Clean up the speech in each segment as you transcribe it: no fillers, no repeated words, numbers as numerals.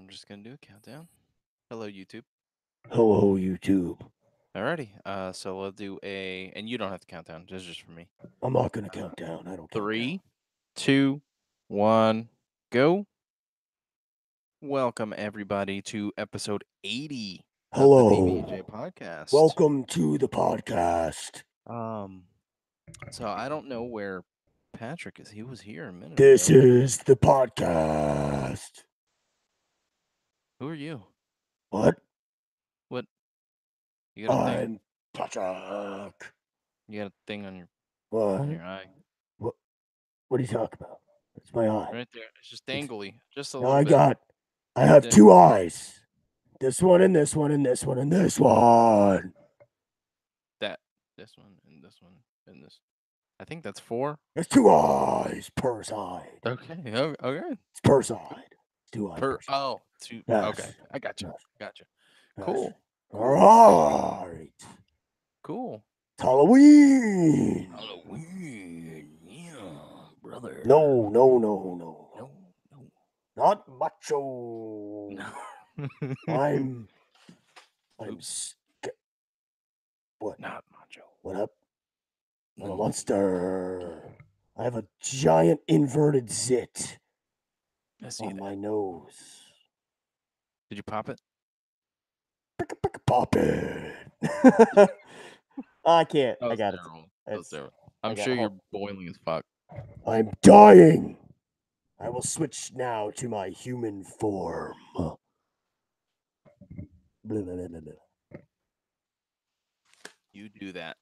I'm just gonna do a countdown. Hello, YouTube. Hello, YouTube. Alrighty. So we'll do and you don't have to count down. This is just for me. I'm not gonna count down. I don't count down. 3, 2, 1, go. Welcome everybody to episode 80 of the Hello. PBnJ podcast. Welcome to the podcast. So I don't know where Patrick is. He was here a minute This ago. is the podcast. Who are you? What? What? You got a thing? I'm Patrick. You got a thing on What? your eye What are you talking about? It's my eye. right there. It's just dangly, just a No, little bit. I have two eyes. This one and this one and this one and this one. This one and this one and this. I think that's 4. There's 2 eyes per side. Okay. Okay. It's per side. It's 2 eyes per side. Oh, 2. Yes. Okay. I got you. Yes. Gotcha. Yes. Cool. All right. Cool. It's Halloween. Halloween. Yeah, brother. No. No. Not macho. No. I'm Oops. What? Not macho. What up? I'm a monster. I have a giant inverted zit I see on that. my nose. Did you pop it? Pop it. I can't. I got it. I'm sure you're boiling as fuck. I'm dying. I will switch now to my human form. Blah, blah, blah, blah, blah. You do that.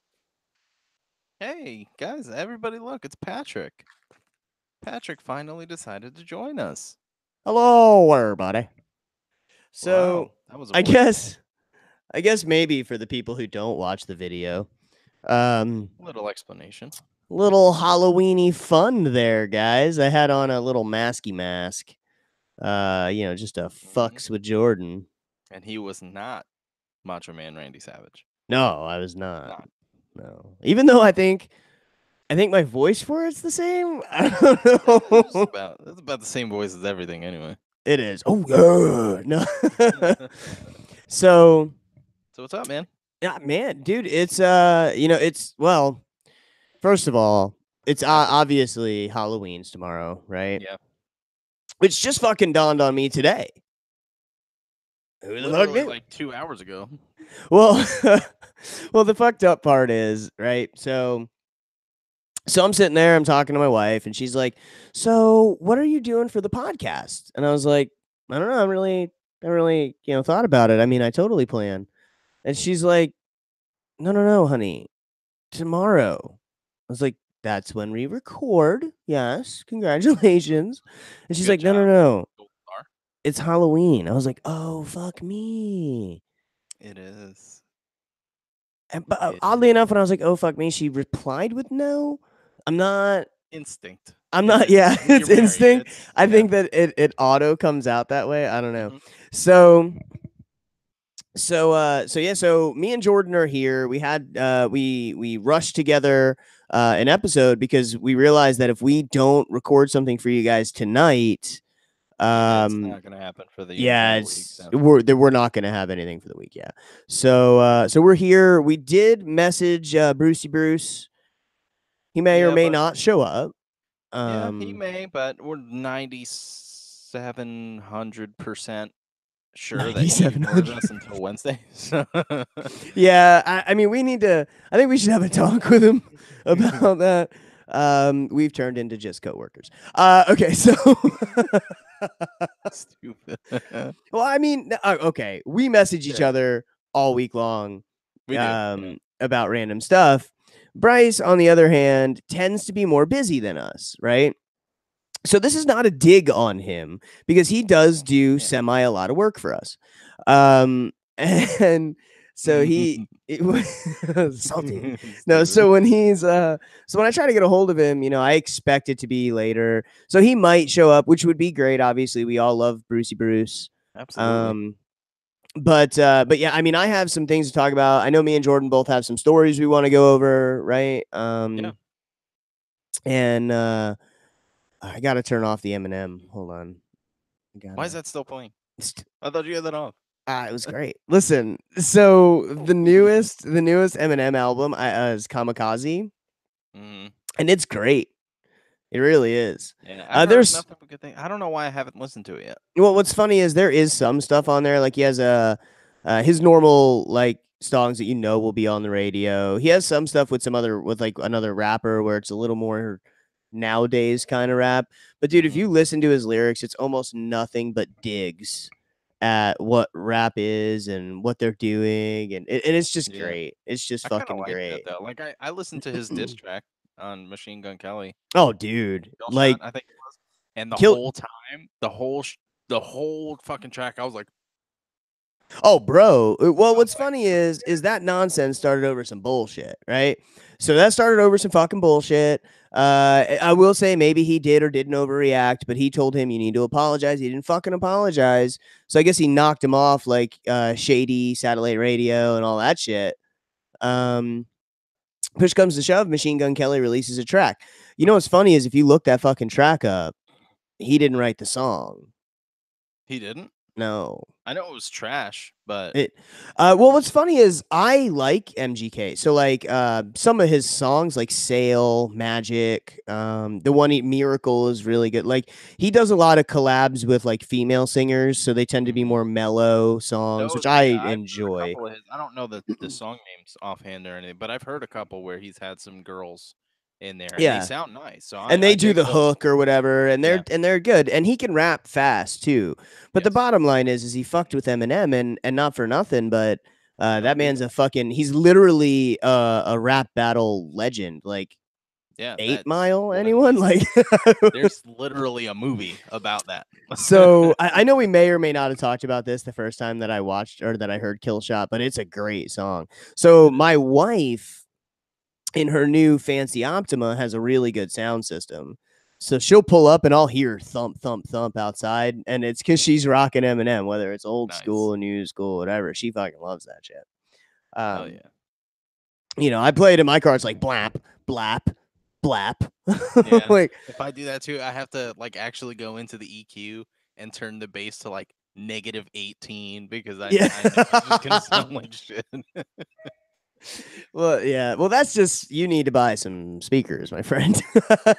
Hey, guys, everybody look, it's Patrick. Patrick finally decided to join us. Hello, everybody. So, wow, that was I guess maybe for the people who don't watch the video, little explanation. Little Halloweeny fun there, guys. I had on a little masky mask. Just a fucks with Jordan. And he was not Macho Man Randy Savage. No, I was not. No. Even though I think my voice for it's the same. I don't know. It's about the same voice as everything anyway. It is. Oh yeah. No. So what's up, man? Yeah, man, dude, it's first of all, it's obviously Halloween's tomorrow, right? Yeah. Which just fucking dawned on me today. Literally like 2 hours ago. Well, the fucked up part is, right? So I'm sitting there, I'm talking to my wife, and she's like, "So, what are you doing for the podcast?" And I was like, "I don't know. I really, thought about it. I mean, I totally plan." And she's like, No, honey. Tomorrow. I was like, "That's when we record. Yes, congratulations." And she's like, "No. It's Halloween." I was like, "Oh, fuck me." It is. But oddly enough, when I was like, "Oh, fuck me," she replied with no. I'm not. Instinct. I'm not. Yeah, it's instinct. I think that it auto comes out that way. I don't know. So me and Jordan are here. We had we rushed together an episode because we realized that if we don't record something for you guys tonight, it's not gonna happen for the week. We're not gonna have anything for the week. Yeah. So we're here. We did message Bruce. He may or may not show up. Yeah, he may, but we're 9,700% sure that he ignores us until Wednesday. So. Yeah, I mean, I think we should have a talk with him about that. We've turned into just coworkers. Okay, so stupid. Well, I mean, okay, we message each other all week long about random stuff. Bryce, on the other hand, tends to be more busy than us, right? So this is not a dig on him because he does do semi a lot of work for us. And so salty. No, so when when I try to get a hold of him, I expect it to be later. So he might show up, which would be great. Obviously, we all love Bruce. Absolutely. But yeah, I mean, I have some things to talk about. I know me and Jordan both have some stories we want to go over, right? And I got to turn off the M&M. Hold on. Why is that still playing? I thought you had that off. It was great. Listen, so the newest Eminem album is Kamikaze, Mhm. and it's great. It really is. Yeah, I've heard There's nothing but good things. I don't know why I haven't listened to it yet. Well, what's funny is there is some stuff on there. Like he has his normal like songs that will be on the radio. He has some stuff with like another rapper where it's a little more nowadays kind of rap. But dude, if Mhm. you listen to his lyrics, it's almost nothing but digs at what rap is and what they're doing, and it's just Yeah. great. It's just I kinda fucking like that great. though. Like I listened to his diss track on Machine Gun Kelly, Oh, dude, Bill Shot, like I think it was, and the kill. whole time, the whole fucking track, I was like Oh, bro. Well, I was what's like, funny is that nonsense started over some bullshit, right? So that started over some fucking bullshit. I will say maybe he did or didn't overreact, but he told him you need to apologize. He didn't fucking apologize. So I guess he knocked him off like shady satellite radio and all that shit. Um, Push comes to shove, Machine Gun Kelly releases a track. You know what's funny is if you look that fucking track up, he didn't write the song. he didn't? No. I know it was trash, but It well, what's funny is I like MGK. So like some of his songs like Sail, Magic, the one Miracle is really good. Like he does a lot of collabs with like female singers, so they tend to be mhm. more mellow songs, which Those I yeah, I've heard a enjoy. couple of his I don't know the song names offhand or anything, but I've heard a couple where he's had some girls in there, and they Yeah. sound nice, so And I they do dig the those. hook or whatever, and Yeah. they're good. And he can rap fast too. But the Yes. bottom line is he fucked with Eminem, and not for nothing, but No, that he man's did. a fucking he's literally a rap battle legend. Like Yeah, 8 that's Mile, what I anyone? mean. Like There's literally a movie about that. so I know we may or may not have talked about this the first time that I watched or that I heard Kill Shot, but it's a great song. So It is. my wife in her new fancy Optima has a really good sound system. So she'll pull up and I'll hear thump, thump, thump outside. And it's because she's rocking Eminem, whether it's old Nice. school, new school, whatever. She fucking loves that shit. Hell Um, yeah. I play it in my car. It's like blap, blap, blap. Yeah. Like, If I do that too, I have to like actually go into the EQ and turn the bass to like -18 because yeah. I know it's just gonna sound like shit. Well, yeah. Well, that's just you need to buy some speakers, my friend.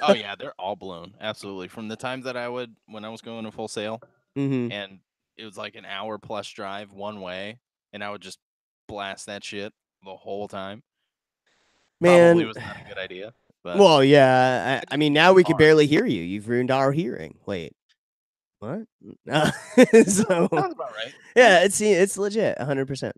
Oh yeah, they're all blown. Absolutely. From the times that I would when I was going to Full Sail hmm and it was like an hour plus drive one way and I would just blast that shit the whole time. Probably Man, was not a good idea, but well, yeah. I I just mean, need now a we could car. barely hear you. You've ruined our hearing. Wait, what? So, Sounds about right. Yeah. yeah, it's legit, 100%.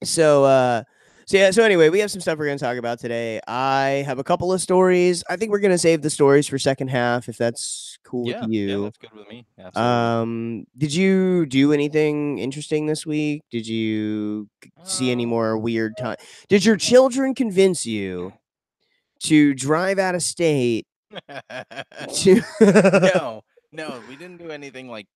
So, yeah. So anyway, we have some stuff we're gonna talk about today. I have a couple of stories. I think we're gonna save the stories for second half if that's cool with Yeah. Yeah, you. that's good with me. Absolutely. Did you do anything interesting this week? Did you see any Um more weird time? Did your children convince you to drive out of state to No, no, we didn't do anything like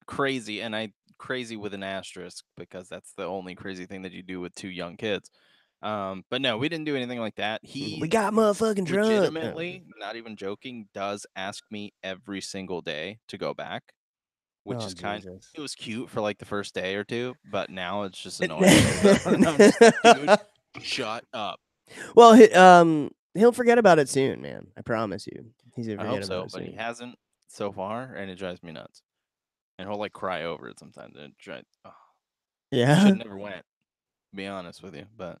crazy, and I crazy with an asterisk because that's the only crazy thing that you do with two young kids. But no, we didn't do anything like that. we He got motherfucking drunk? legitimately, not even joking, does ask me every single day to go back, which Oh is Jesus. it was cute for like the first day or two, but now it's just annoying. And I'm just like, dude, shut up. Well, he'll forget about it soon, man. I promise you. He's gonna I forget hope about so, it but he soon. hasn't so far, and it drives me nuts. And he'll like cry over it sometimes. And we should Yeah. never went, to be honest with you. But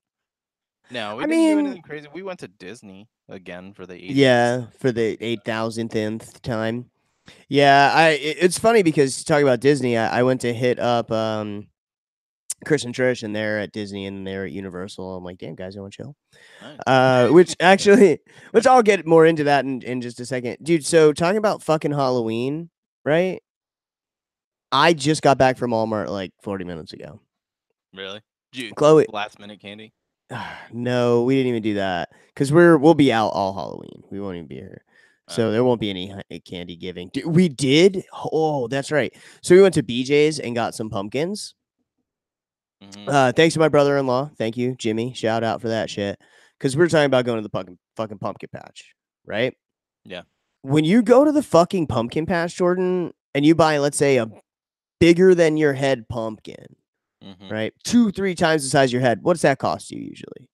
no, we I didn't do mean, anything crazy. We went to Disney again for the 80th. yeah, for the 8,000th time. Yeah, it's funny because talking about Disney, I went to hit up Chris and Trish and they're at Disney and they're at Universal. I'm like, damn guys, you want to chill? Nice. Which actually, which I'll get more into that in just a second, dude. So talking about fucking Halloween, right? I just got back from Walmart like 40 minutes ago. Really? Did you Chloe, last minute candy? no, we didn't even do that because we'll be out all Halloween. We won't even be here, so Oh, there won't be any candy giving. We did. Oh, that's right. So we went to BJ's and got some pumpkins. mm-hmm. Thanks to my brother-in-law. Thank you, Jimmy. Shout out for that shit. Because we were talking about going to the fucking pumpkin patch, right? Yeah. When you go to the fucking pumpkin patch, Jordan, and you buy, let's say, bigger than your head pumpkin, Mhm. right? 2-3 times the size of your head. What's that cost you usually?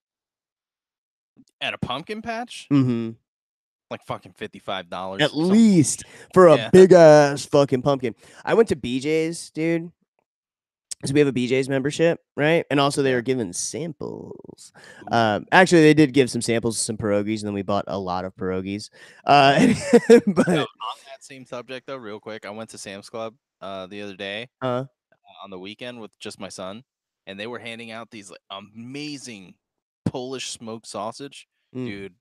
At a pumpkin patch? Mhm. Like fucking At $55 or some least bullshit. for a Yeah. big ass fucking pumpkin. I went to BJ's, dude. So we have a BJ's membership, right? And also they Yeah. were giving samples. Ooh. Actually, they did give some samples of some pierogies, and then we bought a lot of pierogies. Nice. Yo, But on that same subject though, real quick, I went to Sam's Club the other day uh, on the weekend with just my son, and they were handing out these like, amazing Polish smoked sausage. mm, Dude,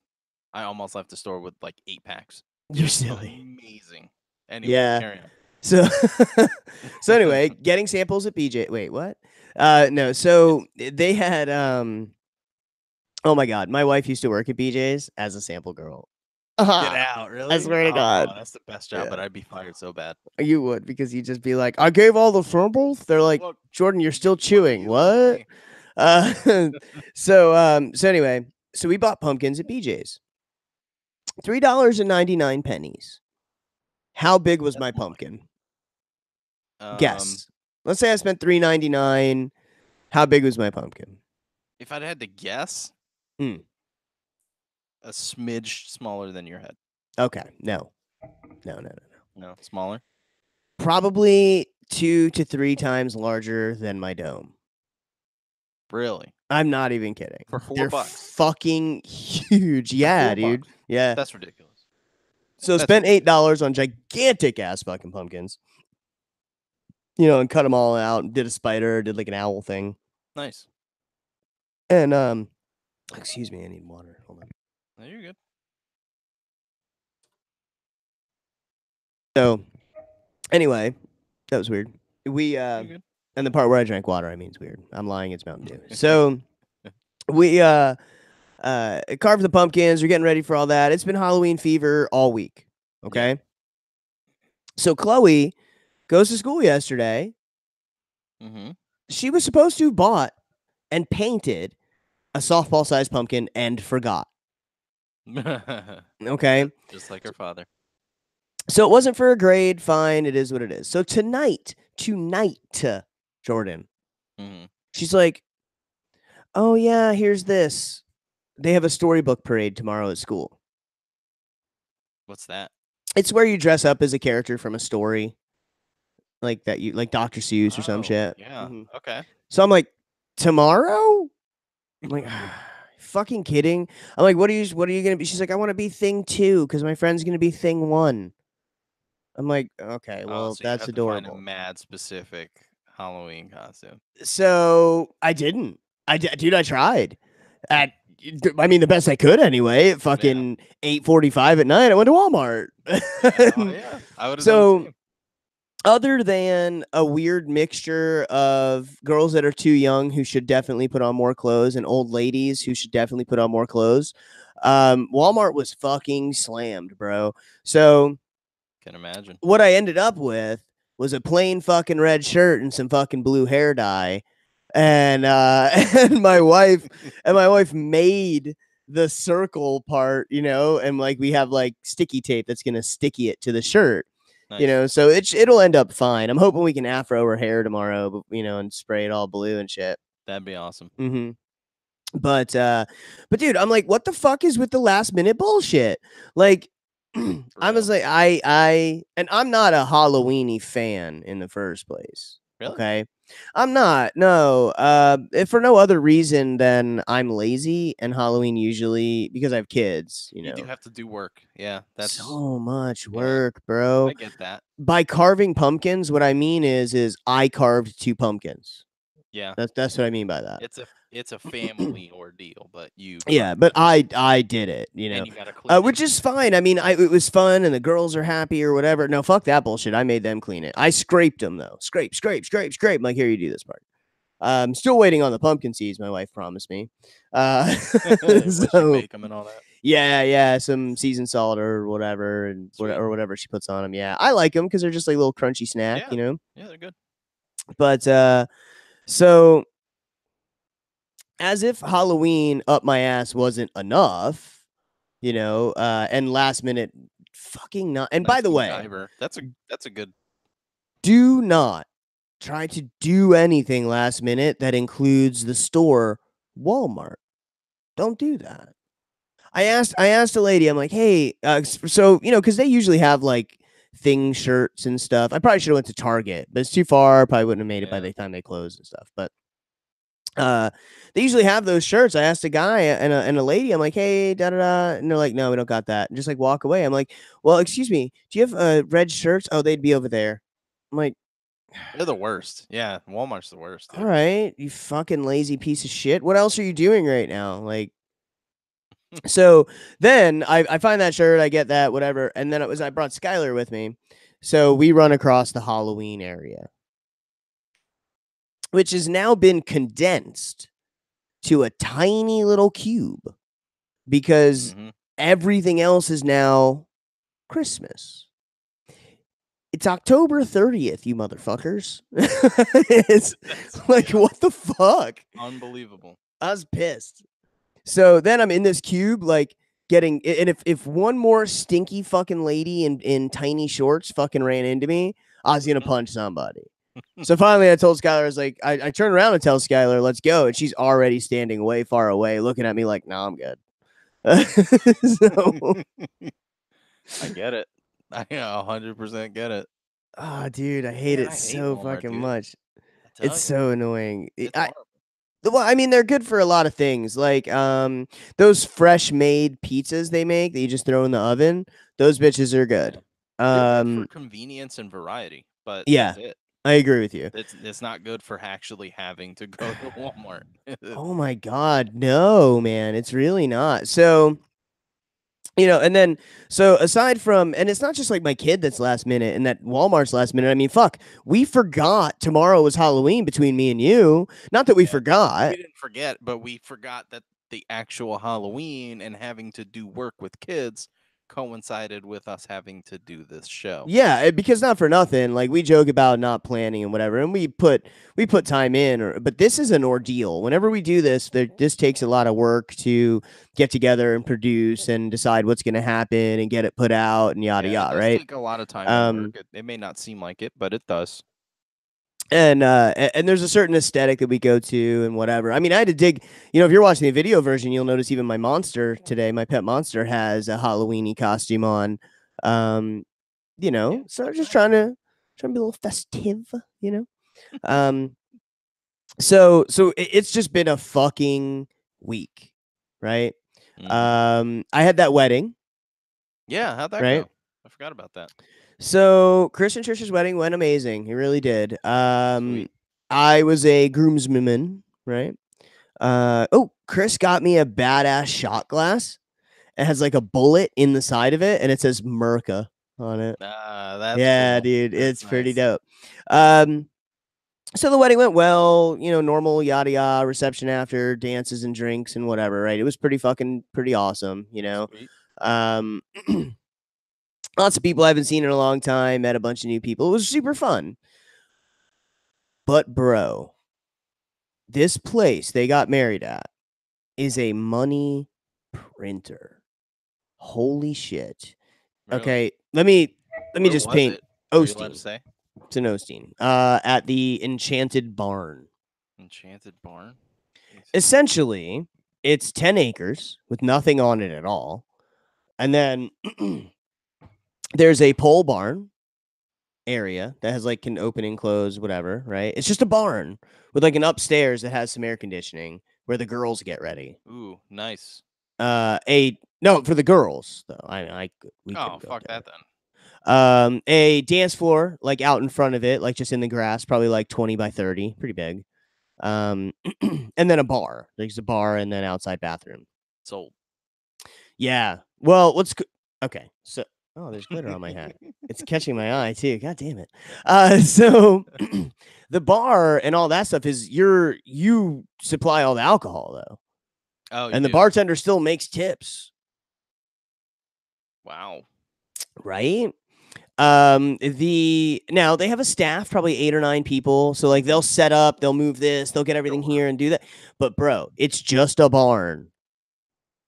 I almost left the store with like 8 packs. It you're was silly. amazing. Anyway, Yeah. carry on. So so anyway, getting samples at BJ. Wait, what? No. Yes. So they had oh my god, my wife used to work at BJ's as a sample girl. Get I out, really? swear to Oh, God. that's the best job, Yeah. but I'd be fired so bad. You would because you'd just be like, I gave all the samples. They're like, Look, Jordan, you're still what are chewing. you and What? me? Uh, so anyway, so we bought pumpkins at BJ's. $3.99. How big was That's my a lot. pumpkin? Um, Guess. Let's say I spent $3.99. How big was my pumpkin? if I'd had to guess, Hmm. a smidge smaller than your head. Okay. No. No, no, no, no. No, smaller. Probably 2 to 3 times larger than my dome. Really? I'm not even kidding. For four They're bucks. fucking huge. For Yeah, four dude. bucks. Yeah. That's ridiculous. So That's spent ridiculous. $8 on gigantic ass fucking pumpkins. You know, and cut them all out. And did a spider. Did like an owl thing. Nice. And excuse me, I need water. Hold on. No, you're good. So anyway, that was weird. We You're and the part where I drank water, I mean, it's weird. I'm lying. It's Mountain Dew. good. So we carved the pumpkins. We're getting ready for all that. It's been Halloween fever all week. Yeah. Okay. So Chloe goes to school yesterday. Mm-hmm. She was supposed to have bought and painted a softball sized pumpkin and forgot. Okay. Yep, just like her father. So it wasn't for a grade. Fine. It is what it is. So tonight, Jordan, Mm-hmm. she's like, oh, yeah, here's this. They have a storybook parade tomorrow at school. What's that? It's where you dress up as a character from a story like that, you like Dr. Seuss or some Oh, shit. yeah. Mhm. Okay. So I'm like, tomorrow? I'm like, fucking kidding. I'm like, what are you gonna be? She's like, I want to be thing 2 because my friend's gonna be thing 1. I'm like, okay, Oh, well, so you that's have to find a adorable. mad specific Halloween costume. So I didn't. Dude, I tried. At I mean, the best I could anyway. At Yeah. fucking 8:45 at night, I went to Walmart. Yeah. Oh, yeah. I would have done the So same. other than a weird mixture of girls that are too young who should definitely put on more clothes and old ladies who should definitely put on more clothes, Walmart was fucking slammed, bro. So Can imagine. what I ended up with was a plain fucking red shirt and some fucking blue hair dye. And and my wife made the circle part, and like we have like sticky tape that's gonna sticky it to the shirt. Nice. So it'll end up fine. I'm hoping we can afro her hair tomorrow, and spray it all blue and shit. That'd be awesome. Mm-hmm. But dude, I'm like, what the fuck is with the last minute bullshit? Like, For I was real. like, and I'm not a Halloweeny fan in the first place. Really? Okay, I'm not. No, if for no other reason than I'm lazy, and Halloween usually because I have kids. You do have to do work. Yeah. That's, So much yeah. work, bro. I get that. By carving pumpkins, what I mean is I carved 2 pumpkins. Yeah. That's what I mean by that. It's a family ordeal, but you Yeah, carved but it. I did it, And you got to clean which it. is fine. I mean, it was fun, and the girls are happy or whatever. No, fuck that bullshit. I made them clean it. I scraped them though. Scrape, scrape, scrape, scrape. I'm like, here, you do this part. Still waiting on the pumpkin seeds. My wife promised me. Was she So bake them and all that? yeah, some seasoned salt or whatever, and Sweet. whatever she puts on them. Yeah, I like them because they're just like a little crunchy snack, Yeah. Yeah, they're good. But so as if Halloween up my ass wasn't enough, and last minute fucking not. And by Nice the way, MacGyver. That's a good. do not try to do anything last minute that includes the store Walmart. Don't do that. I asked a lady, I'm like, hey, so because they usually have like thing shirts and stuff. I probably should have went to Target, but it's too far. Probably wouldn't have made it by Yeah. the time they closed and stuff. But uh, they usually have those shirts. I asked a guy and a lady, I'm like, hey, da da da, and they're like, no, we don't got that. And just like walk away. I'm like, well, excuse me, do you have red shirts? Oh, they'd be over there. I'm like, They're the worst. Yeah, Walmart's the worst, all dude. right, you fucking lazy piece of shit. What else are you doing right now? Like, so then I find that shirt, I get that, whatever. And then I brought Skylar with me. So we run across the Halloween area, which has now been condensed to a tiny little cube because Mhm. everything else is now Christmas. It's October 30th, you motherfuckers. It's That's like, yeah, what the fuck? unbelievable. I was pissed. So then I'm in this cube, like getting, and if one more stinky fucking lady in tiny shorts fucking ran into me, I was gonna punch somebody. So finally, I told Skylar, I was like, I turned around and tell Skylar, let's go, and she's already standing way far away, looking at me like, no, I'm good. So, I get it. I 100% get it. dude, I hate Man, it I hate so Walmart, fucking dude. much. I It's tell you, so annoying. it's horrible. Well, I mean, they're good for a lot of things. Like those fresh made pizzas they make that you just throw in the oven. Those bitches are Yeah. good. They're good for Um, convenience and variety, but yeah, that's it. I agree with you. It's not good for actually having to go to Walmart. Oh my god, no, man, it's really not. So and then so aside from, and it's not just like my kid that's last minute and that Walmart's last minute. I mean, fuck, we forgot tomorrow was Halloween between me and you. Not that we Yeah. We forgot. didn't forget, but we forgot that the actual Halloween and having to do work with kids coincided with us having to do this show. Yeah, because not for nothing, like we joke about not planning and whatever, and we put time in, but this is an ordeal. Whenever we do this, this takes a lot of work to get together and produce and decide what's going to happen and get it put out and yada Yeah, it yada, does right? take a lot of time and work. Um, It may not seem like it, but it does. and there's a certain aesthetic that we go to and whatever. I mean, I had to dig. If you're watching the video version, you'll notice even my monster today, my pet monster, has a Halloweeny costume on. Um, Yeah, so looks just nice. trying to be a little festive. Um, so it's just been a fucking week, right? Mhm. I had that wedding, Yeah, how'd that right? go? I forgot about that. So Chris and Trisha's wedding went amazing. It really did. Sweet. I was a groomsman, right? Oh, Chris got me a badass shot glass. It has like a bullet in the side of it, and it says Merca on it. Ah, that's Yeah, cool. dude, That's it's pretty nice. dope. Um, so the wedding went well, normal yada yada, reception after, dances and drinks and whatever, right? It was pretty awesome. Sweet. Um, lots of people I haven't seen in a long time, met a bunch of new people. It was super fun. But bro, this place they got married at is a money printer. Holy shit. Really? Okay, let me Where just was paint it? Are you allowed to Osteen. say? It's an Osteen. At the Enchanted Barn. Enchanted Barn? Let me see. Essentially, it's 10 acres with nothing on it at all. And then there's a pole barn area that has like can open and close, whatever, right? It's just a barn with like an upstairs that has some air conditioning where the girls get ready. Ooh, nice. A no for the girls though. We Oh, couldn't go up fuck there. that then. A dance floor like out in front of it, like just in the grass, probably like 20 by 30, pretty big. Um, and then a bar. There's a bar and then outside bathroom. Sold. Yeah. Well, okay. So, oh, there's glitter on my hat. It's catching my eye too. God damn it. So the bar and all that stuff is you supply all the alcohol though, Oh, you and the do? bartender still makes tips, Wow. right? The now they have a staff, probably 8 or 9 people. So like they'll set up, they'll move this, they'll get everything Sure. here and do that. But bro, it's just a barn.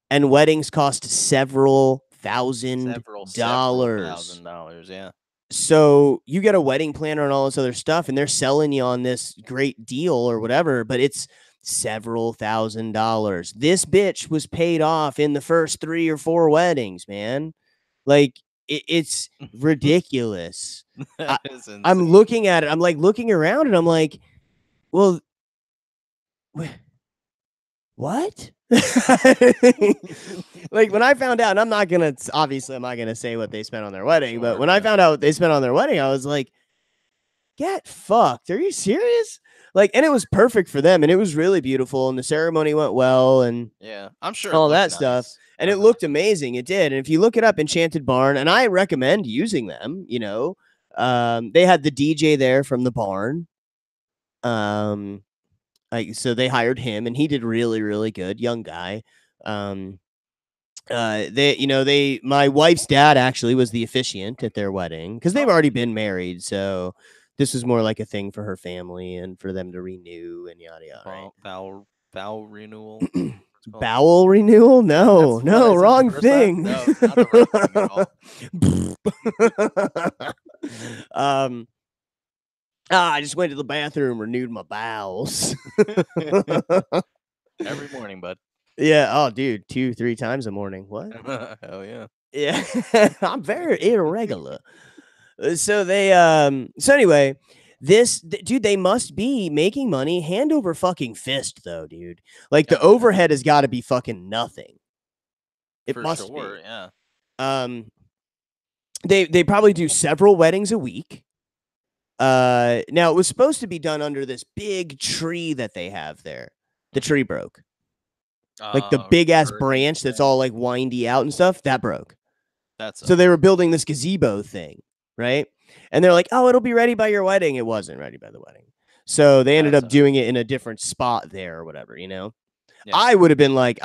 And weddings cost several thousand Several dollars. $1,000. Yeah. So you get a wedding planner and all this other stuff, and they're selling you on this great deal or whatever, but it's several $1,000s. This bitch was paid off in the first 3 or 4 weddings, man. Like it's ridiculous. I, That is I'm insane. looking at it. I'm like looking around, and I'm like, well, what? Like when I found out, and I'm not gonna say what they spent on their wedding, but Sure, when I yeah. found out what they spent on their wedding, I was like, get fucked. Are you serious? Like, and it was perfect for them, and it was really beautiful, and the ceremony went well, and Yeah, I'm sure it all looked that stuff. nice. And it looked amazing. It did. And if you look it up, Enchanted Barn, and I recommend using them, they had the DJ there from the barn. Um, so they hired him, and he did really, really good. Young guy. Um, my wife's dad actually was the officiant at their wedding because they've Oh, already been married. So this was more like a thing for her family and for them to renew and yada yada. vow renewal. Right? What's it called? Bowel renewal? No, That's what I no, said the wrong first time. thing. No, not the right thing at all. um, I just went to the bathroom, renewed my bowels. Every morning, bud. Yeah. Oh, dude, 2, 3 times a morning. What? Hell yeah. Yeah, I'm very irregular. So anyway, dude, they must be making money hand over fucking fist though, dude. Like the Oh yeah, overhead has got to be fucking nothing. It for must sure. be. Yeah. Um, they probably do several weddings a week. Now it was supposed to be done under this big tree that they have there. The Mhm. tree broke. Like the big ass Hurricane branch that's thing. all like windy out and stuff, that broke. That So they sucks. were building this gazebo thing, right? And they're like, "Oh, it'll be ready by your wedding." It wasn't ready by the wedding. So they ended That up sucks. doing it in a different spot there or whatever. Yeah. I would have been like,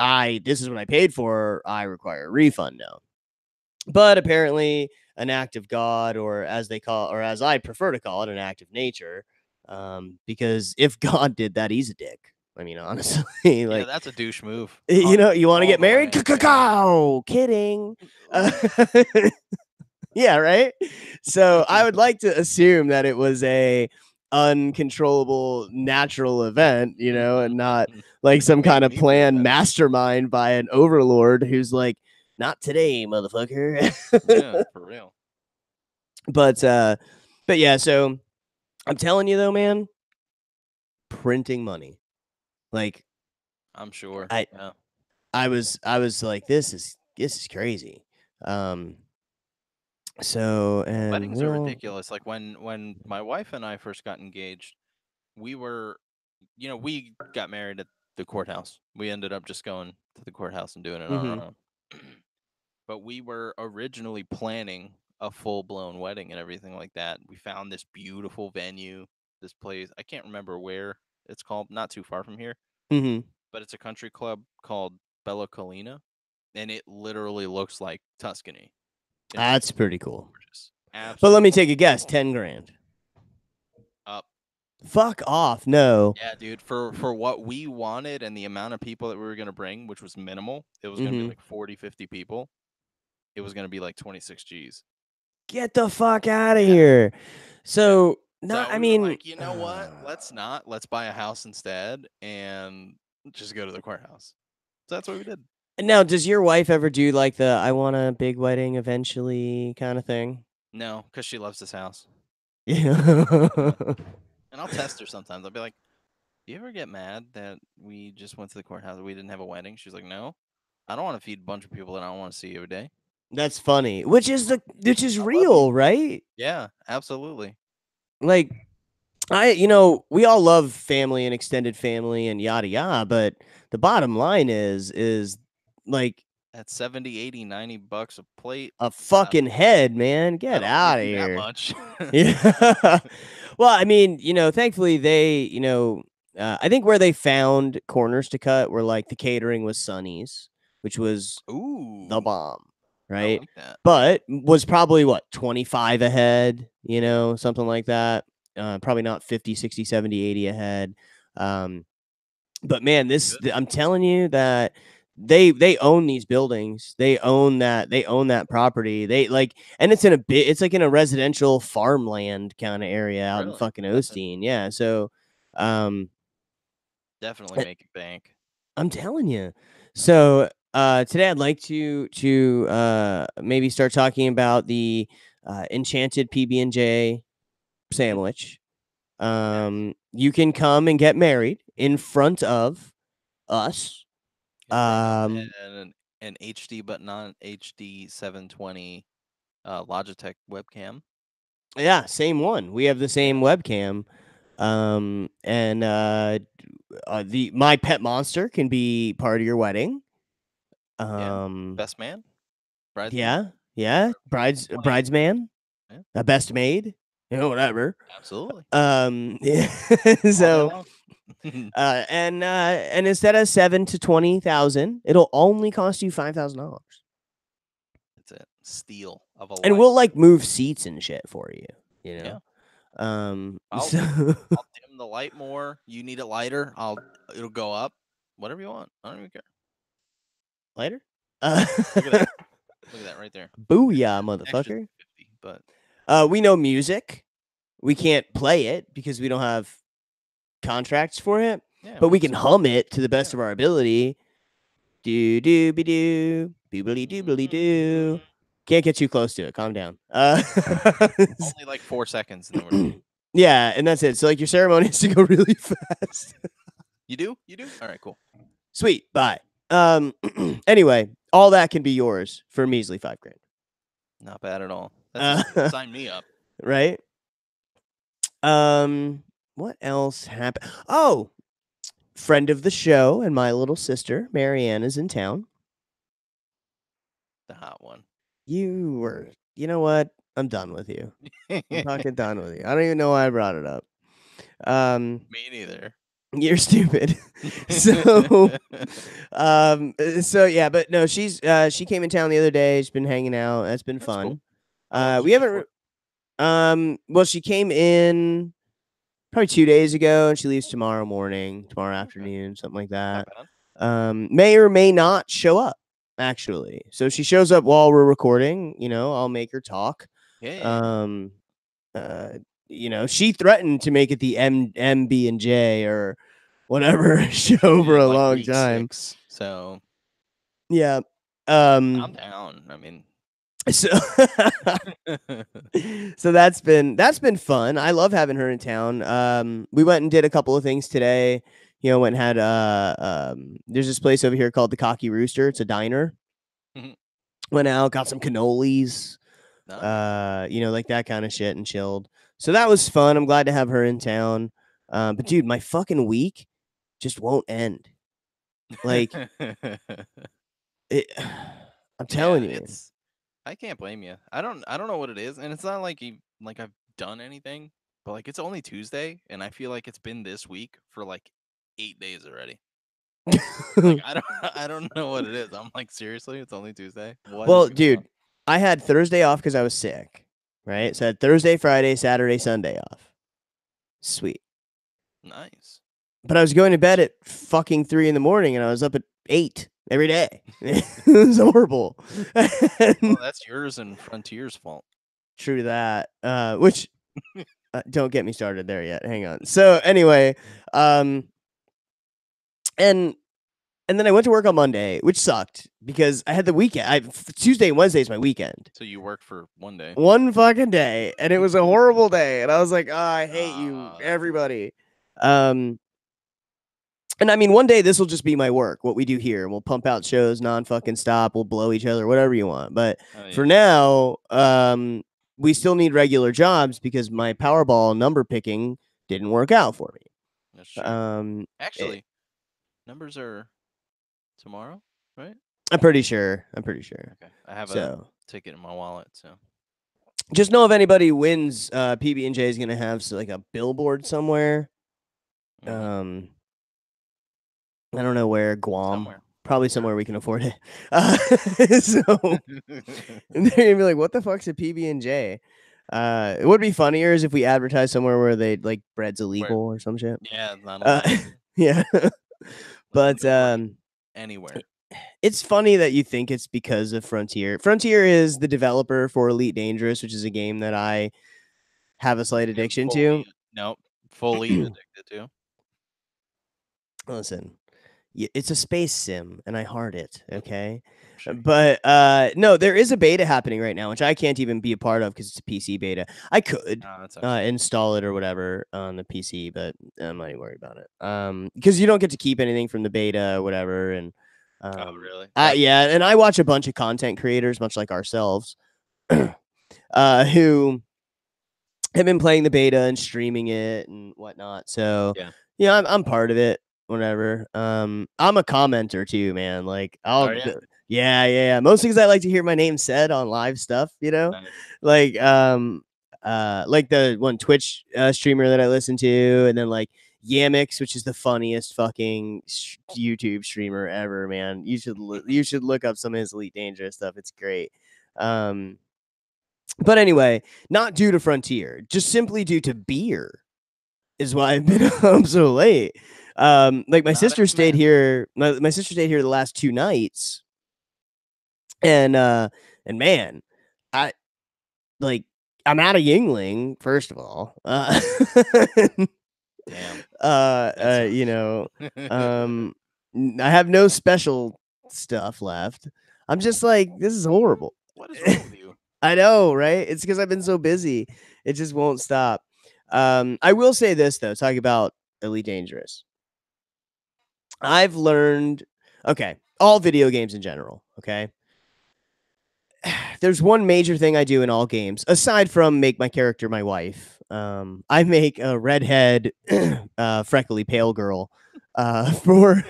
this is what I paid for. I require a refund now. But apparently an act of God, or as they call, or as I prefer to call it, an act of nature. Because if God did that, he's a dick. I mean, honestly, Yeah, like, that's a douche move. you want to All get the married? way. Yeah. Kidding. Yeah, right. So I would like to assume that it was a uncontrollable natural event, and not like some kind of Me too, planned man. mastermind by an overlord who's like, not today, motherfucker. Yeah, for real. but uh but yeah, so I'm telling you though, man, printing money. Like I'm sure. I Yeah. I was like, this is crazy. Um and Weddings are ridiculous. Like when my wife and I first got engaged, we were, we got married at the courthouse. We ended up just going to the courthouse and doing it on our mhm own. But we were originally planning a full blown wedding and everything like that. We found this beautiful venue, this place. I can't remember where it's called, not too far from here, mhm but it's a country club called Bella Collina, and it literally looks like Tuscany. It's That's pretty cool. gorgeous. But let me Absolutely take a guess, 10 grand. up. Fuck off. No. Yeah, dude, for what we wanted and the amount of people that we were going to bring, which was minimal, it was going to be Mhm. like 40, 50 people. It was going to be like 26 Gs. Get the fuck out of Yeah. here. Yeah. So, not So I we were mean, like, you know what? Let's not. Let's buy a house instead and just go to the courthouse. So that's what we did. now does your wife ever do like the I want a big wedding eventually kind of thing? No, because she loves this house. Yeah. Yeah. And I'll test her sometimes. I'll be like, do you ever get mad that we just went to the courthouse and we didn't have a wedding? She's like, no. I don't want to feed a bunch of people that I don't want to see every day. That's funny. Which is I love you. real, right? Yeah, absolutely. Like we all love family and extended family and yada yada, but the bottom line is like At 70, 80, $90 a plate, a uh, fucking head, man. I Get don't need out of that here. much. Yeah. Well, I mean, thankfully they, I think where they found corners to cut were like the catering was Sonny's, which was the Ooh, bomb, I right? like that. But was probably what, 25 ahead, something like that. Probably not 50, 60, 70, 80 ahead. Um, but man, Good. I'm telling you that they own these buildings. They own that property. They like, and it's in a bit. It's like in a residential farmland kind of area out in Really? fucking That's it. Osteen. Yeah. So, um, Definitely I- make it bank. I'm telling you. So, today I'd like to maybe start talking about the enchanted PB&J Mhm. sandwich. Nice. You can come and get married in front of us. In front of Um, an HD but not HD 720 Logitech webcam. yeah, same one. We have the Yeah. same webcam. And the my pet monster can be part of your wedding. Yeah. Um, Best man? Bridesman? yeah, yeah, Whatever. bridesman, Yeah. a best maid, whatever. Absolutely. Yeah. All day So, long. and instead of 7 to 20,000, it'll only cost you $5,000. That's it. Steal of a And life. we'll like move seats and shit for you, you Yeah. know. I'll So I'll dim the light more. You need it lighter. It'll go up. Whatever you want. I don't even care. later. Look at that. Look at that right there. Booyah, Extra motherfucker. 50, but We know music. We can't play it because we don't have contracts for it, yeah, but we move can some. hum it to the best Yeah. of our ability. Do do be do, boobly doobly doo. Can't get too close to it. Calm down. Only like 4 seconds and then we're done. Yeah, and that's it. So like your ceremony has to go really fast. You do? You do? All right, cool. Sweet. Bye. Anyway, all that can be yours for measly $5,000. Not bad at all. That's a steal. Sign me up. Right? What else happened? Oh, friend of the show and my little sister, Marianne, is in town. The hot one. You know what? I'm done with you. I'm fucking done with you. I don't even know why I brought it up. Me neither. You're stupid. So, so yeah, but no, she came in town the other day. She's been hanging out. That's been That's cool. fun. How long was We she haven't. for? Well, she came in probably 2 days ago, and she leaves tomorrow morning, tomorrow Okay. afternoon, something like Not that. bad. May or may not show up. Actually, so she shows up while we're recording. I'll make her talk. Yeah. Um, uh, she threatened to make it the MB and J or whatever show We for did a like long week time. 6. So Yeah. I'm down. I mean, So so that's been fun. I love having her in town. We went and did a couple of things today. Went and had there's this place over here called the Cocky Rooster. It's a diner. Went out, got some cannolis, nice. like that kind of shit and chilled. So that was fun. I'm glad to have her in town. But dude, my fucking week just won't end. Like it, I'm telling Yeah, you. I can't blame you. I don't know what it is, and it's not like I've done anything, but like it's only Tuesday, and I feel like it's been this week for like 8 days already. Like I don't I don't know what it is. I'm like, seriously, it's only Tuesday. What is Well, going on? dude, I had Thursday off because I was sick, right? So I had Thursday, Friday, Saturday, Sunday off. Sweet. Nice. But I was going to bed at fucking 3 in the morning and I was up at 8 every day. It was horrible. Well, that's yours and Frontier's fault. True to that. Which don't get me started there yet. Hang on. So anyway, and then I went to work on Monday, which sucked because I had the weekend. Tuesday and Wednesday is my weekend. So you work for one day. One fucking day, and it was a horrible day. And I was like, oh, I hate you, That's everybody. And I mean, one day this will just be my work, what we do here. We'll pump out shows non-fucking stop. We'll blow each other, whatever you want. But for now, we still need regular jobs because my Powerball number picking didn't work out for me. that's true. Um, Actually, numbers are tomorrow, right? I'm pretty sure. Okay. I have a ticket in my wallet, so Just know if anybody wins, PB&J is gonna have like a billboard somewhere. I don't know where. Guam, somewhere. probably somewhere we can afford it. So and they're gonna be like, "What the fuck's a PB&J?" It would be funnier is if we advertise somewhere where they like bread's illegal or some shit. Yeah, it's not allowed. Yeah, Like, but no bread anywhere. it's funny that you think it's because of Frontier. Frontier is the developer for Elite Dangerous, which is a game that I have a slight And addiction fully to. nope, fully addicted to. Listen, it's a space sim and I heart it, okay? Sure you do. But no, there is a beta happening right now, which I can't even be a part of because it's a PC beta. I could Oh, that sucks. install it or whatever on the PC, but I'm not even worried about it. Because you don't get to keep anything from the beta or whatever, and Oh, really? That's yeah, and I watch a bunch of content creators, much like ourselves, who have been playing the beta and streaming it and whatnot. So yeah. yeah, I'm part of it. Whatever. I'm a commenter too, man. Like Oh, yeah? yeah, yeah. Mostly because I like to hear my name said on live stuff. You know, Nice. like like the one Twitch streamer that I listen to, and then like Yamix, which is the funniest fucking YouTube streamer ever, man. You should look up some of his Elite Dangerous stuff. It's great. Um, but anyway, not due to Frontier, just simply due to beer is why I've been home so late. Like my Not sister as stayed mad. here. My sister stayed here the last 2 nights, and man, I like I'm out of Yingling first of all. Damn. That You sucks. know, um, I have no special stuff left. I'm just like this is horrible. What is wrong with you? I know, right? It's because I've been so busy. It just won't stop. I will say this though, talking about Elite Dangerous. I've learned okay, all video games in general, okay? There's one major thing I do in all games, aside from make my character my wife. I make a redhead, freckly pale girl for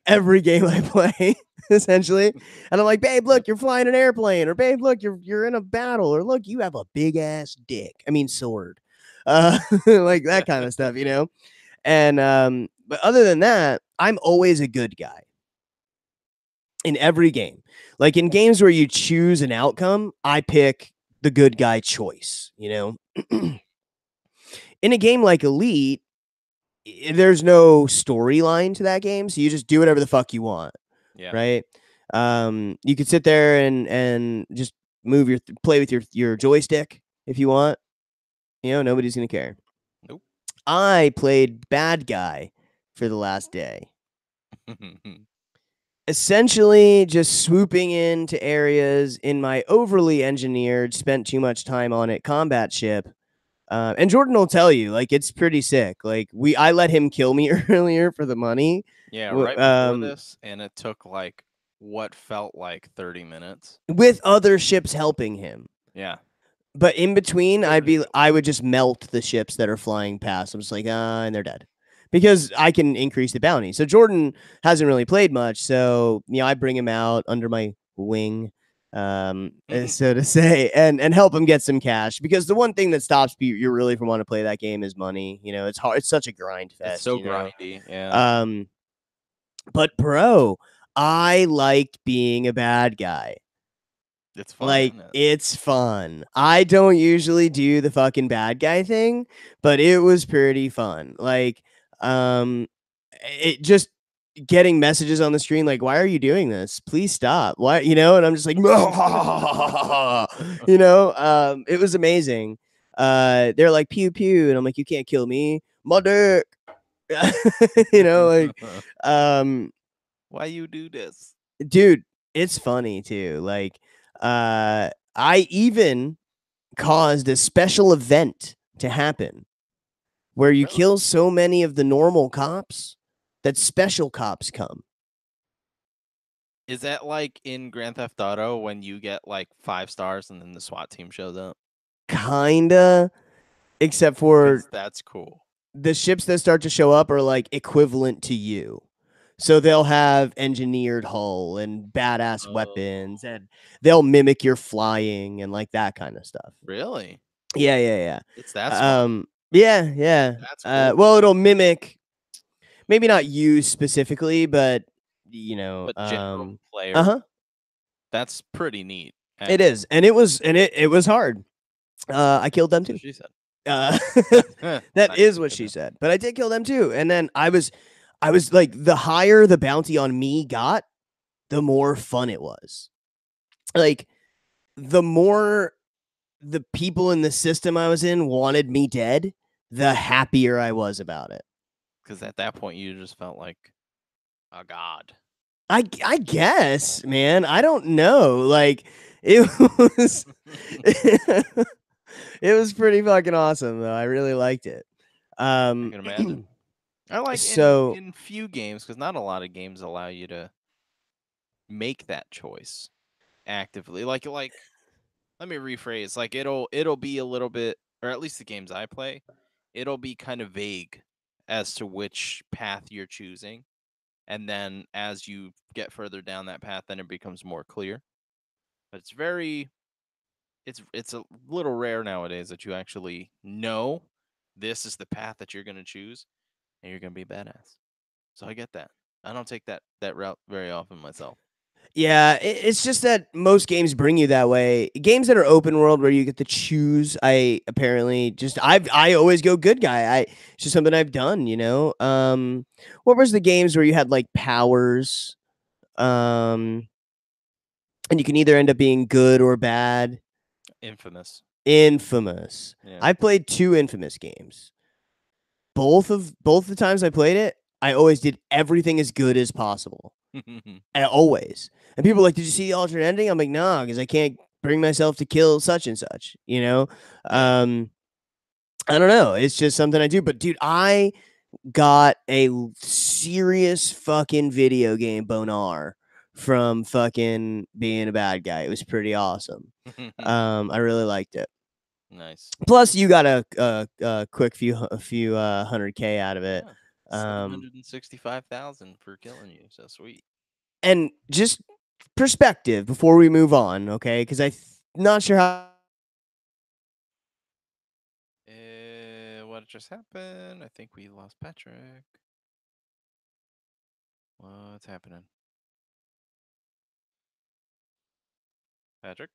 every game I play, essentially. And I'm like, babe, look, you're flying an airplane, or babe, look, you're in a battle, or look, you have a big ass dick. I mean, sword, like that kind of stuff, you know. And but other than that, I'm always a good guy in every game. Like in games where you choose an outcome, I pick the good guy choice. You know, in a game like Elite, there's no storyline to that game, so you just do whatever the fuck you want, Yeah. right? You could sit there and just play with your joystick if you want. You know, nobody's gonna care. Nope. I played bad guy for the last day, essentially just swooping into areas in my overly engineered, spent too much time on it combat ship. And Jordan will tell you, like it's pretty sick. Like I let him kill me earlier for the money. Yeah, right before this, and it took like what felt like 30 minutes. With other ships helping him. Yeah. But in between, Jordan's dope. I would just melt the ships that are flying past. I'm just like, and they're dead. Because I can increase the bounty. So Jordan hasn't really played much. So, you know, I bring him out under my wing, so to say, and help him get some cash. Because the one thing that stops you really from wanting to play that game is money. You know, it's hard. It's such a grind It's fest, so you know. grindy. Yeah. Um, but bro, I like being a bad guy. It's fun, Like, isn't it? it's fun. I don't usually do the fucking bad guy thing, but it was pretty fun. Like, it just getting messages on the screen like, "Why are you doing this? Please stop." Why, you know? And I'm just like, you know, it was amazing. They're like pew pew, and I'm like, "You can't kill me, my dick." You know, like, um, Why you do this? dude, it's funny too. Like, I even caused a special event to happen where you Really? kill so many of the normal cops that special cops come. Is that like in Grand Theft Auto when you get like 5 stars and then the SWAT team shows up? Kinda, except for Because that's cool. the ships that start to show up are like equivalent to you. So they'll have engineered hull and badass Oh, weapons, and they'll mimic your flying and like that kind of stuff. really? Yeah, yeah, It's that yeah. smart. Yeah, yeah. That's cool. Well, it'll mimic maybe not you specifically, but you know, But general uh player, huh. that's pretty neat, It actually. is, and it was hard. I killed them That's what too. she said. Uh, that Not is even what she kidding. said, but I did kill them too. And then I was like, the higher the bounty on me got, the more fun it was. Like, the more the people in the system I was in wanted me dead, the happier I was about it. Because at that point, you just felt like a god. I guess, man. I don't know. Like, it was it was pretty fucking awesome though. I really liked it. I can imagine. I like So in few games because not a lot of games allow you to make that choice actively. Like let me rephrase. Like it'll be a little bit, or at least the games I play, it'll be kind of vague as to which path you're choosing, and then as you get further down that path, then it becomes more clear. But it's a little rare nowadays that you actually know this is the path that you're going to choose and you're going to be badass. So I get that. I don't take that route very often myself. yeah, it's just that most games bring you that way. Games that are open world where you get to choose, I apparently just I always go good guy. It's just something I've done, you know. What was the games where you had like powers? Um, and you can either end up being good or bad. Infamous. Infamous. Yeah. I played 2 Infamous games. Both the times I played it, I always did everything as good as possible. And always. And people are like, "Did you see the alternate ending?" I'm like, "No, because I can't bring myself to kill such and such." You know, Yeah. I don't know. It's just something I do. But dude, I got a serious fucking video game boner from fucking being a bad guy. It was pretty awesome. I really liked it. Nice. Plus, you got a quick few 100K out of it. Yeah. Um, 765,000 for killing you. So sweet. and just perspective before we move on, okay? Because not sure how. What just happened? I think we lost Patrick. What's happening? Patrick?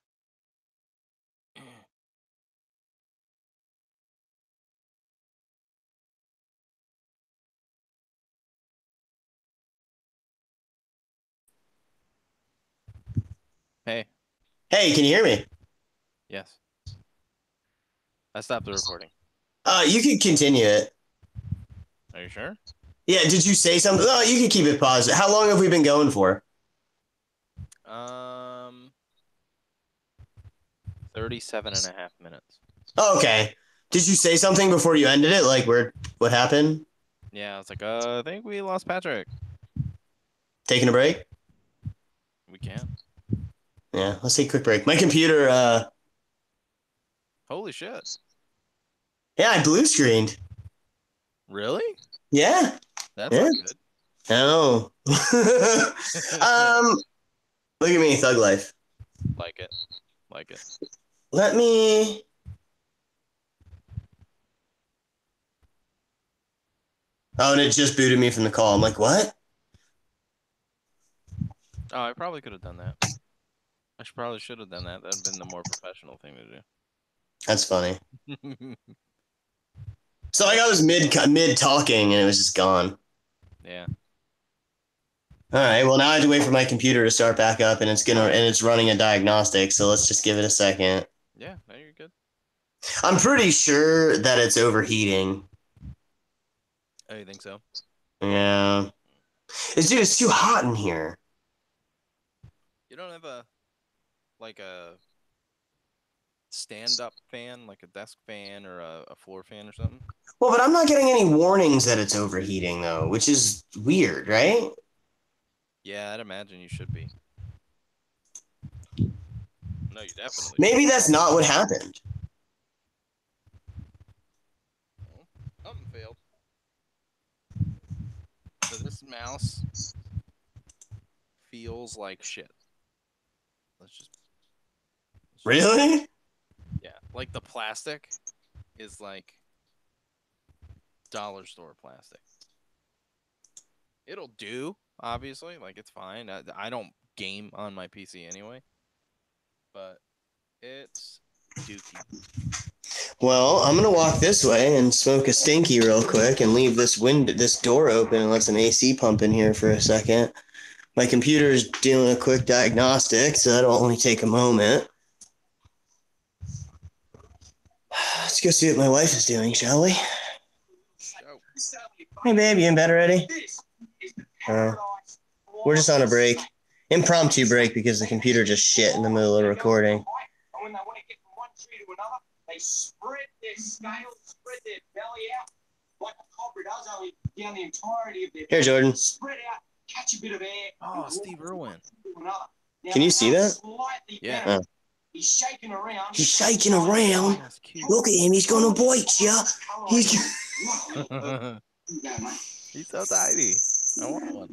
Hey. Hey, can you hear me? Yes. I stopped the recording. You can continue it. Are you sure? Yeah, did you say something? Oh, you can keep it paused. How long have we been going for? Um, 37.5 minutes. Oh, okay. Did you say something before you ended it? Like what happened? Yeah, I was like, I think we lost Patrick. Taking a break? We can. Yeah, let's take a quick break. My computer, Holy shit. yeah, I blue screened. Really? Yeah. That's Yeah. not good. Oh. Look at me, thug life. Like it. Like it. Let me. Oh, and it just booted me from the call. I'm like, what? Oh, I probably could have done that. Probably should have done that. That'd been the more professional thing to That's funny. do. So like I was mid talking and it was just gone. Yeah. All right. Well, now I have to wait for my computer to start back up, and it's running a diagnostic. So let's just give it a second. Yeah, no, you're good. I'm pretty sure that it's overheating. Oh, you think so? Yeah. It's too hot in here. You don't have a stand-up fan, like a desk fan or a floor fan or something? Well, but I'm not getting any warnings that it's overheating though, which is weird, right? Yeah, I'd imagine you should be. No, you definitely should. Maybe that's not what happened. Well, something failed. So this mouse feels like shit. Let's just Really? yeah, like the plastic is like dollar store plastic. It'll do, obviously, like it's fine. I don't game on my PC anyway, but it's dookie. Well, I'm gonna walk this way and smoke a stinky real quick and leave this door open and let some AC pump in here for a second. My computer is doing a quick diagnostic, so that'll only take a moment. Let's go see what my wife is doing, shall we? Go. Hey, babe, you in bed already? We're just on a break. Impromptu break because the computer just shit in the middle of recording. They spread their scales, spread their belly out like a cobra does, only down the entirety of their Here, Jordan. Spread out, catch a bit of air. Oh, Steve Irwin. Can you see that? Yeah. He's shaking around. He's shaking around. That's cute. Look at him. He's going to bite you. He's He's so tiny. I want one.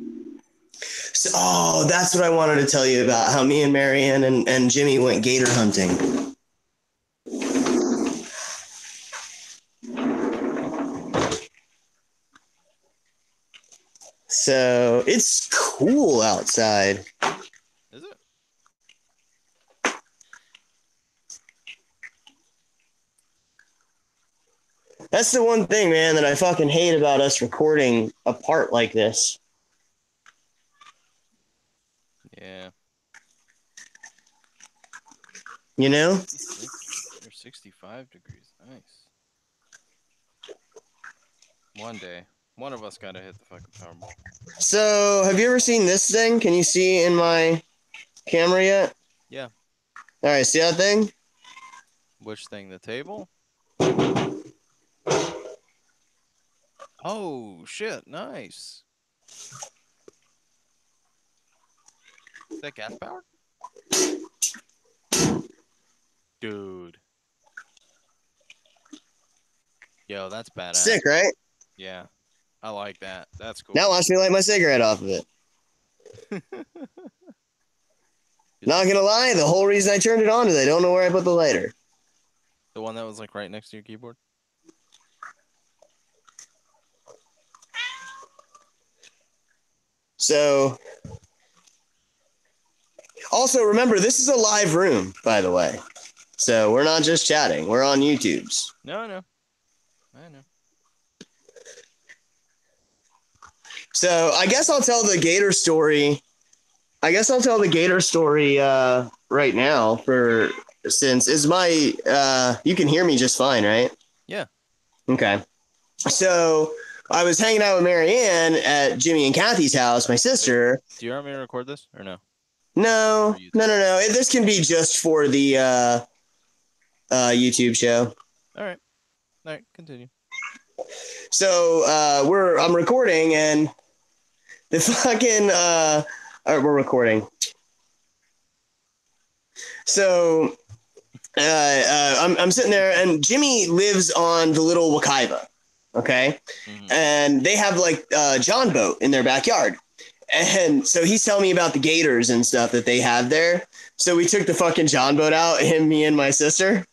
So, oh, that's what I wanted to tell you about, how me and Marianne and Jimmy went gator hunting. So it's cool outside. Is it? That's the one thing, man, that I fucking hate about us recording a part like this. Yeah. You know? 66 or 65 degrees. Nice. One day, one of us got to hit the fucking Powerball. So, have you ever seen this thing? Can you see in my camera yet? Yeah. All right, see that thing? Which thing? The table? Oh, shit. Nice. Is that gas powered? Dude. Yo, that's badass. Sick, right? Yeah. I like that. That's cool. Now watch me light my cigarette off of it. Not gonna lie, the whole reason I turned it on is I don't know where I put the lighter. The one that was like right next to your keyboard? So, also remember, this is a live room, by the way. So we're not just chatting. We're on YouTube's. No, I know. I know. So I guess I'll tell the gator story. Right now since is my you can hear me just fine, right? Yeah. Okay. So I was hanging out with Marianne at Jimmy and Kathy's house, my sister. Do you want me to record this or no? No. This can be just for the YouTube show. All right, continue. So I'm recording and the fucking we're recording. So I'm sitting there and Jimmy lives on the little Wakaiva, okay? Mm-hmm. And they have like a John boat in their backyard. And so he's telling me about the gators and stuff that they have there. So we took the fucking John boat out, him, me, and my sister.